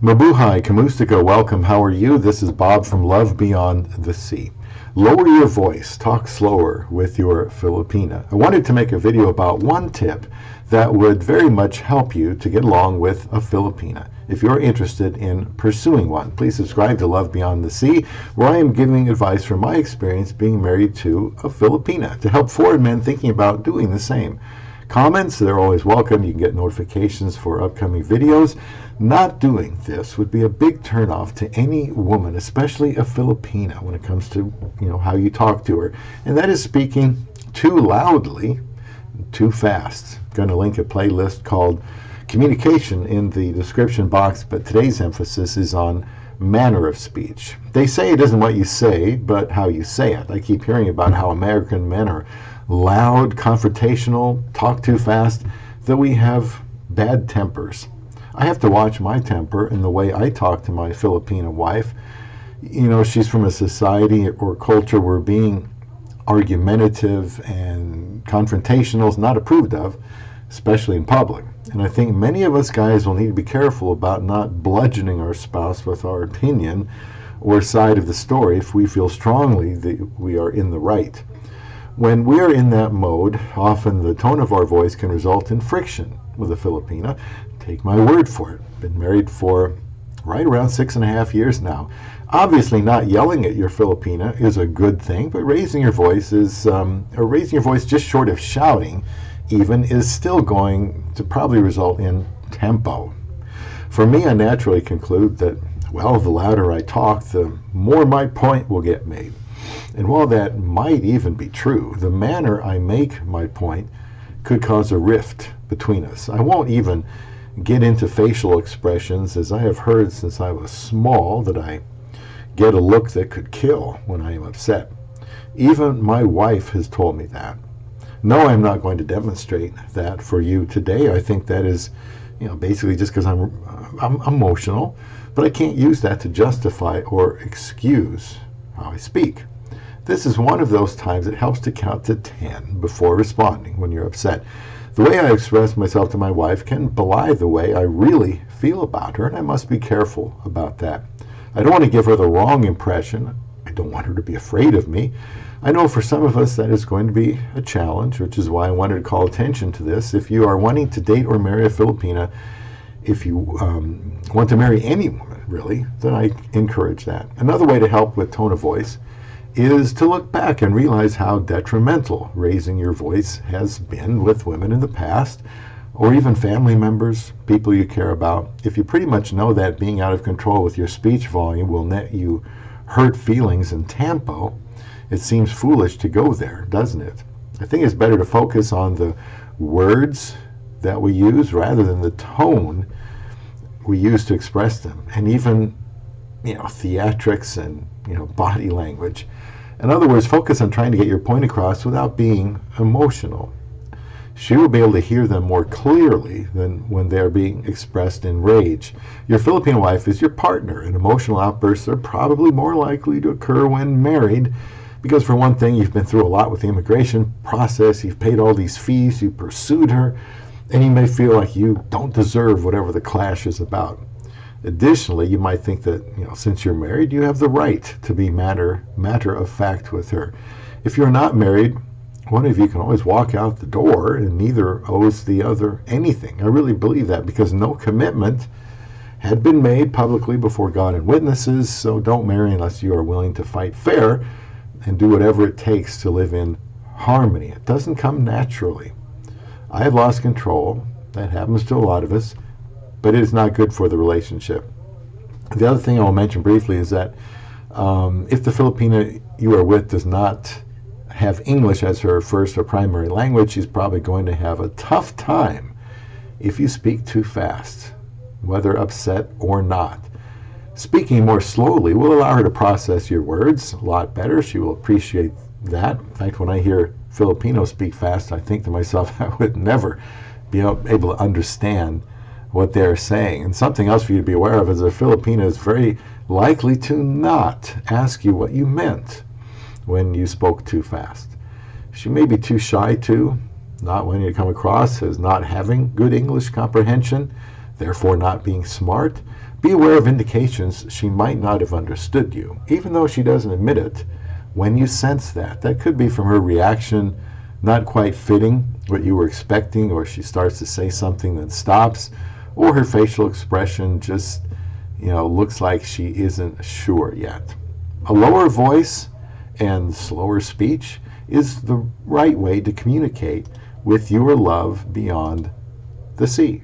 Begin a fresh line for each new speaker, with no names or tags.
Mabuhay, Kamustika, welcome. How are you? This is Bob from Love Beyond the Sea. Lower your voice, talk slower with your Filipina. I wanted to make a video about one tip that would very much help you to get along with a Filipina. If you're interested in pursuing one, please subscribe to Love Beyond the Sea, where I am giving advice from my experience being married to a Filipina to help foreign men thinking about doing the same. Comments, they're always welcome. You can get notifications for upcoming videos. Not doing this would be a big turnoff to any woman, especially a Filipina, when it comes to how you talk to her. And that is speaking too loudly, too fast. I'm going to link a playlist called Communication in the description box, but today's emphasis is on manner of speech. They say it isn't what you say, but how you say it. I keep hearing about how American men are loud, confrontational, talk too fast, that we have bad tempers. I have to watch my temper in the way I talk to my Filipina wife. She's from a society or culture where being argumentative and confrontational is not approved of, especially in public. And I think many of us guys will need to be careful about not bludgeoning our spouse with our opinion or side of the story if we feel strongly that we are in the right. When we are in that mode, often the tone of our voice can result in friction with a Filipina. Take my word for it. Been married for right around 6.5 years now. Obviously, not yelling at your Filipina is a good thing, but raising your voice just short of shouting even is still going to probably result in tempo. For me, I naturally conclude that, the louder I talk, the more my point will get made. And while that might even be true, the manner I make my point could cause a rift between us. I won't even get into facial expressions, as I have heard since I was small that I get a look that could kill when I am upset. Even my wife has told me that. No, I'm not going to demonstrate that for you today. I think that is, basically just because I'm emotional, but I can't use that to justify or excuse how I speak. This is one of those times it helps to count to 10 before responding when you're upset. The way I express myself to my wife can belie the way I really feel about her, and I must be careful about that. I don't want to give her the wrong impression. I don't want her to be afraid of me. I know for some of us that is going to be a challenge, which is why I wanted to call attention to this. If you are wanting to date or marry a Filipina, if you want to marry any woman, really, then I encourage that. Another way to help with tone of voice is to look back and realize how detrimental raising your voice has been with women in the past, or even family members, people you care about. If you pretty much know that being out of control with your speech volume will net you hurt feelings and tempo, it seems foolish to go there, doesn't it? I think it's better to focus on the words that we use rather than the tone we use to express them, and even theatrics and body language. In other words, focus on trying to get your point across without being emotional. She will be able to hear them more clearly than when they are being expressed in rage. Your Filipino wife is your partner, and emotional outbursts are probably more likely to occur when married because, for one thing, you've been through a lot with the immigration process, you've paid all these fees, you pursued her, and you may feel like you don't deserve whatever the clash is about. Additionally, you might think that, since you're married, you have the right to be matter of fact with her. If you're not married, one of you can always walk out the door and neither owes the other anything. I really believe that because no commitment had been made publicly before God and witnesses, so don't marry unless you are willing to fight fair and do whatever it takes to live in harmony. It doesn't come naturally. I have lost control. That happens to a lot of us, but it is not good for the relationship. The other thing I will mention briefly is that if the Filipina you are with does not have English as her first or primary language, she's probably going to have a tough time if you speak too fast, whether upset or not. Speaking more slowly will allow her to process your words a lot better. She will appreciate that. In fact, when I hear Filipinos speak fast, I think to myself, I would never be able to understand what they're saying. And something else for you to be aware of is a Filipina is very likely to not ask you what you meant when you spoke too fast. She may be too shy to, not wanting to come across as not having good English comprehension, therefore not being smart, be aware of indications she might not have understood you, even though she doesn't admit it. When you sense that, that could be from her reaction not quite fitting what you were expecting, or she starts to say something then stops, or her facial expression just, looks like she isn't sure yet. A lower voice and slower speech is the right way to communicate with your love beyond the sea.